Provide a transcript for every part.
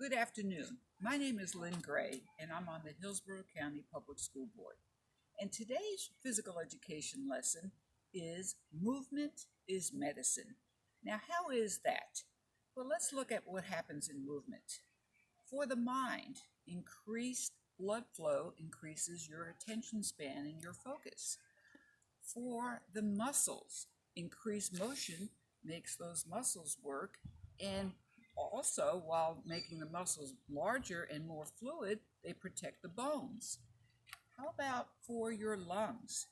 Good afternoon. My name is Lynn Gray, and I'm on the Hillsborough County Public School Board. And today's physical education lesson is Movement is Medicine. Now, how is that? Well, let's look at what happens in movement. For the mind, increased blood flow increases your attention span and your focus. For the muscles, increased motion makes those muscles work, and also, while making the muscles larger and more fluid, they protect the bones. How about for your lungs?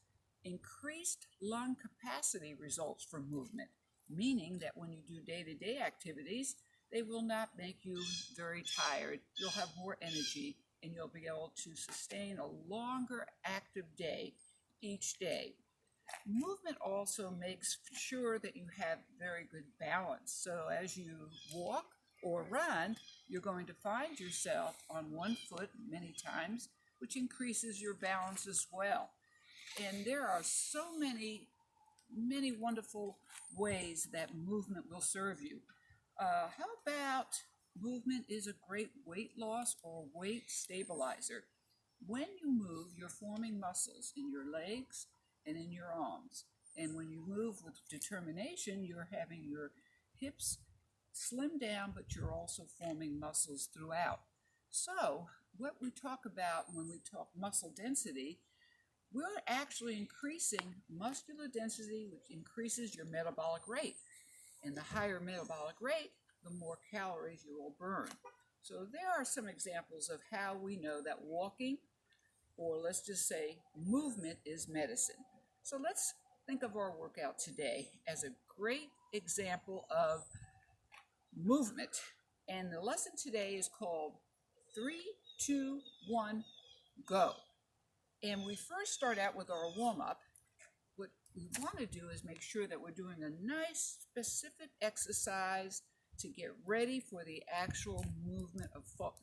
Increased lung capacity results from movement, meaning that when you do day-to-day activities, they will not make you very tired. You'll have more energy, and you'll be able to sustain a longer active day each day. Movement also makes sure that you have very good balance. So as you walk or run, you're going to find yourself on one foot many times, which increases your balance as well. And there are so many wonderful ways that movement will serve you. How about movement is a great weight loss or weight stabilizer? When you move, you're forming muscles in your legs and in your arms. And when you move with determination, you're having your hips slim down, but you're also forming muscles throughout. So what we talk about when we talk muscle density, we're actually increasing muscular density, which increases your metabolic rate. And the higher metabolic rate, the more calories you will burn. So there are some examples of how we know that walking, or let's just say movement, is medicine. So let's think of our workout today as a great example of movement. And the lesson today is called 3, 2, 1, go. And we first start out with our warm-up. What we want to do is make sure that we're doing a nice specific exercise to get ready for the actual movement of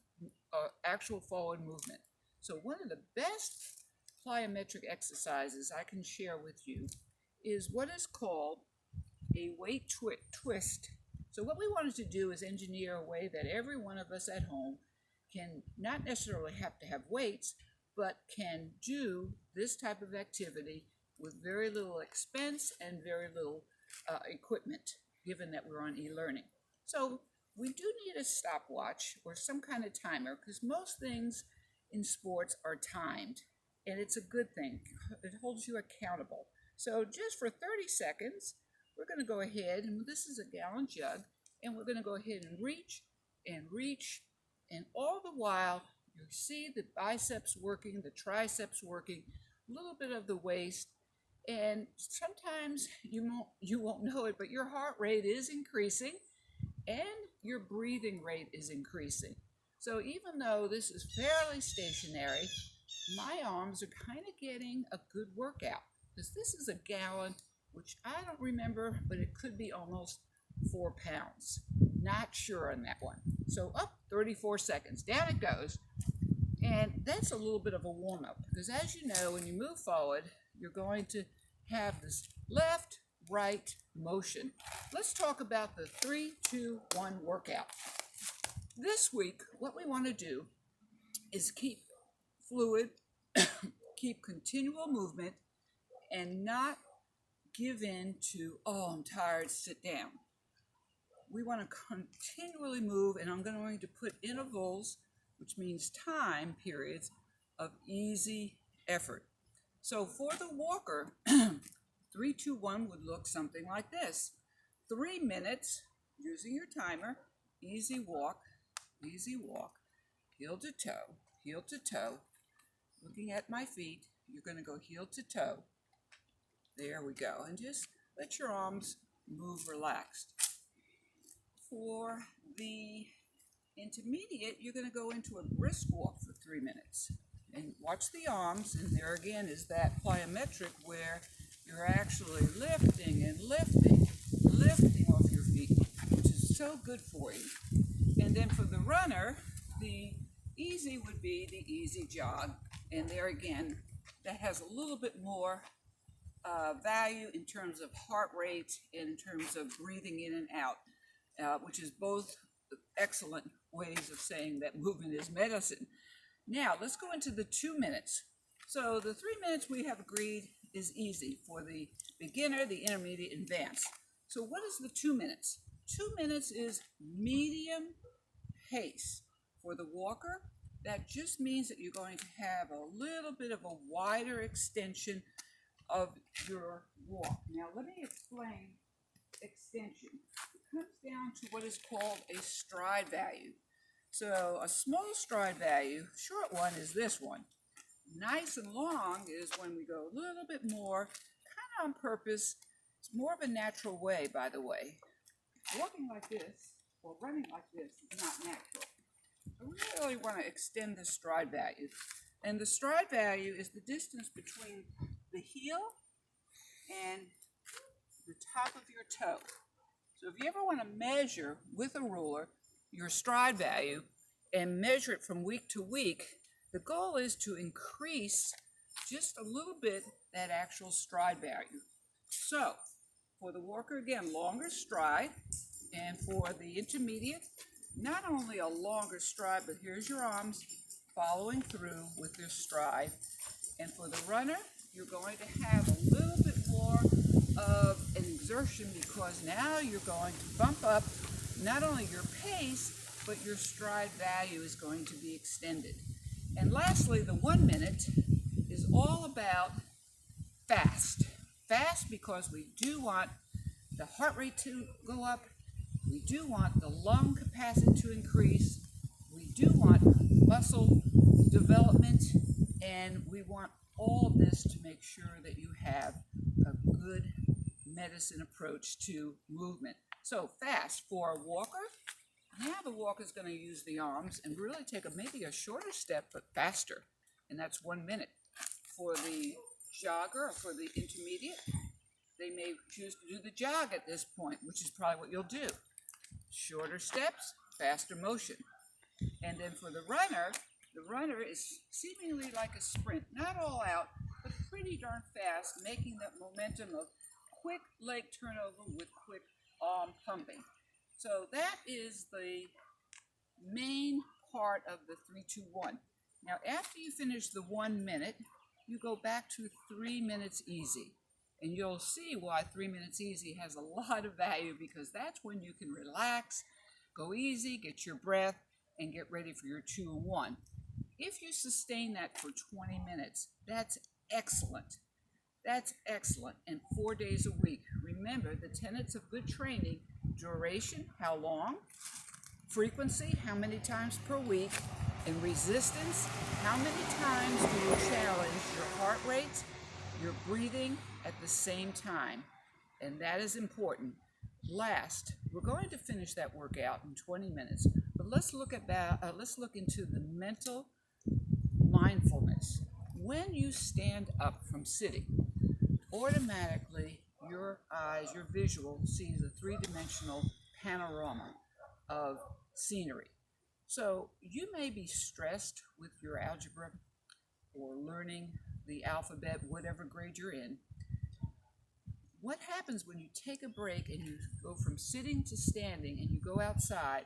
actual forward movement. So one of the best plyometric exercises I can share with you is what is called a weight twist. So what we wanted to do is engineer a way that every one of us at home can not necessarily have to have weights, but can do this type of activity with very little expense and very little equipment, given that we're on e-learning. So we do need a stopwatch or some kind of timer, because most things in sports are timed, and it's a good thing. It holds you accountable. So just for 30 seconds, we're going to go ahead, and this is a gallon jug, and we're going to go ahead and reach, and all the while you see the biceps working, the triceps working, a little bit of the waist, and sometimes you won't know it, but your heart rate is increasing and your breathing rate is increasing. So even though this is fairly stationary, my arms are kind of getting a good workout, because this is a gallon, which I don't remember, but it could be almost 4 pounds. Not sure on that one. So up 34 seconds, down it goes. And that's a little bit of a warm-up, because as you know, when you move forward, you're going to have this left, right motion. Let's talk about the 3, 2, 1 workout. This week, what we want to do is keep fluid, keep continual movement, and not give in to, oh, I'm tired, sit down. We want to continually move, and I'm going to put intervals, which means time periods, of easy effort. So for the walker, 3, 2, 1 would look something like this. 3 minutes, using your timer, easy walk, heel to toe, looking at my feet. You're going to go heel to toe. There we go. And just let your arms move relaxed. For the intermediate, you're going to go into a brisk walk for 3 minutes. And watch the arms, and there again is that plyometric where you're actually lifting off your feet, which is so good for you. And then for the runner, the easy would be the easy jog. And there again, that has a little bit more value in terms of heart rate, in terms of breathing in and out, which is both excellent ways of saying that movement is medicine. Now, let's go into the 2 minutes. So the 3 minutes we have agreed is easy for the beginner, the intermediate, and advanced. So what is the 2 minutes? 2 minutes is medium pace. For the walker, that just means that you're going to have a little bit of a wider extension of your walk. Now let me explain extension. It comes down to what is called a stride value. So a small stride value, short one, is this one. Nice and long is when we go a little bit more, kind of on purpose. It's more of a natural way, by the way. Walking like this or running like this is not natural. We really want to extend the stride value. And the stride value is the distance between the heel and the top of your toe. So if you ever want to measure with a ruler your stride value and measure it from week to week, the goal is to increase just a little bit that actual stride value. So for the walker, again, longer stride, and for the intermediate, not only a longer stride, but here's your arms following through with your stride. And for the runner, you're going to have a little bit more of an exertion because now you're going to bump up not only your pace, but your stride value is going to be extended. And lastly, the 1 minute is all about fast. Fast because we do want the heart rate to go up. We do want the lung capacity to increase. We do want muscle development, and we want all of this to make sure that you have a good medicine approach to movement. So fast for a walker. Now the walker is going to use the arms and really take maybe a shorter step, but faster. And that's 1 minute. For the jogger or for the intermediate, they may choose to do the jog at this point, which is probably what you'll do. Shorter steps, faster motion. And then for the runner is seemingly like a sprint, not all out, but pretty darn fast, making that momentum of quick leg turnover with quick arm pumping. So that is the main part of the 3-2-1. Now after you finish the 1 minute, you go back to 3 minutes easy. And you'll see why 3 minutes easy has a lot of value, because that's when you can relax, go easy, get your breath, and get ready for your 2 and 1. If you sustain that for 20 minutes, that's excellent. That's excellent. And 4 days a week. Remember the tenets of good training: duration, how long; frequency, how many times per week; and resistance, how many times do you challenge your heart rate, your breathing at the same time. And that is important. Last, we're going to finish that workout in 20 minutes, but let's look into the mental mindfulness. When you stand up from sitting, automatically your eyes, your visual sees a three-dimensional panorama of scenery. So you may be stressed with your algebra or learning the alphabet, whatever grade you're in. What happens when you take a break and you go from sitting to standing and you go outside?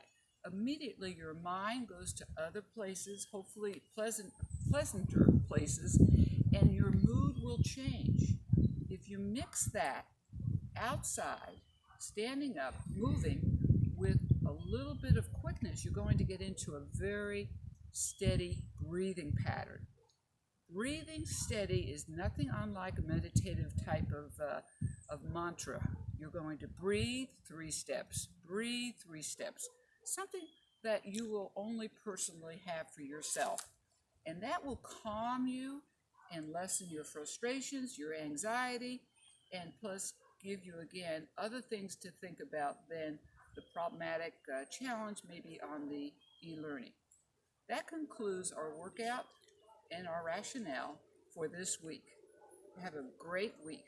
Immediately your mind goes to other places, hopefully pleasanter places, and your mood will change. If you mix that outside, standing up, moving, with a little bit of quickness, you're going to get into a very steady breathing pattern. Breathing steady is nothing unlike a meditative type of mantra. You're going to breathe 3 steps, breathe 3 steps, something that you will only personally have for yourself. And that will calm you and lessen your frustrations, your anxiety, and plus give you, again, other things to think about than the problematic challenge maybe on the e-learning. That concludes our workout and our rationale for this week. Have a great week.